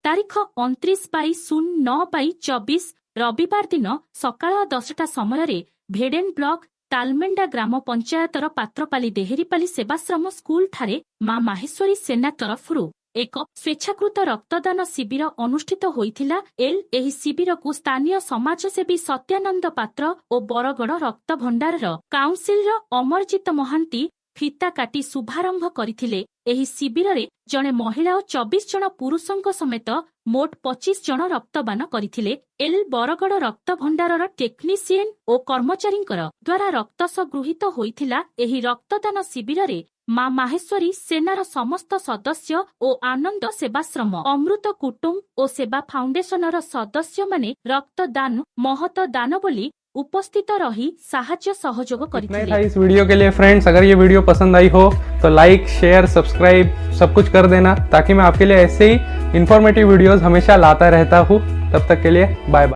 तारीख 29/09/24 रविवार दिन सकाळ 10टा समय भेडेन ब्लॉक तालमेंडा ग्राम पंचायतर पात्रपाली देहेरीपाली सेवाश्रम स्कूल ठारे मां माहेश्वरी सेना तरफरु एक स्वेच्छाकृत रक्तदान शिविर अनुष्ठित होइथिला। एही शिविर को स्थानीय समाजसेवी सत्यानंद पात्र और बरगड़ रक्त भंडार काउंसिल अमरजित महांती फिता काटी शुभारंभ करथिले। एही शिविर रे जणे महिला और 24 जन पुरुषों समेत मोट 25 जन रक्तदान करथिले। बरगड़ रक्त भंडार टेक्नीशियन और कर्मचारी द्वारा रक्त संगृहित होइथिला। एही रक्तदान शिविर रे मां माहेश्वरी सेनार समस्त सदस्य और आनंद सेवाश्रम अमृत कुटुंब और सेवा फाउंडेशनर सदस्य माने रक्तदान महत दान बोली उपस्थित रही साहाय्य सहयोग करथिले। इस वीडियो के लिए फ्रेंड्स, अगर ये वीडियो पसंद आई हो तो लाइक शेयर सब्सक्राइब सब कुछ कर देना, ताकि मैं आपके लिए ऐसे ही इंफॉर्मेटिव वीडियोस हमेशा लाता रहता हूँ। तब तक के लिए बाय बाय।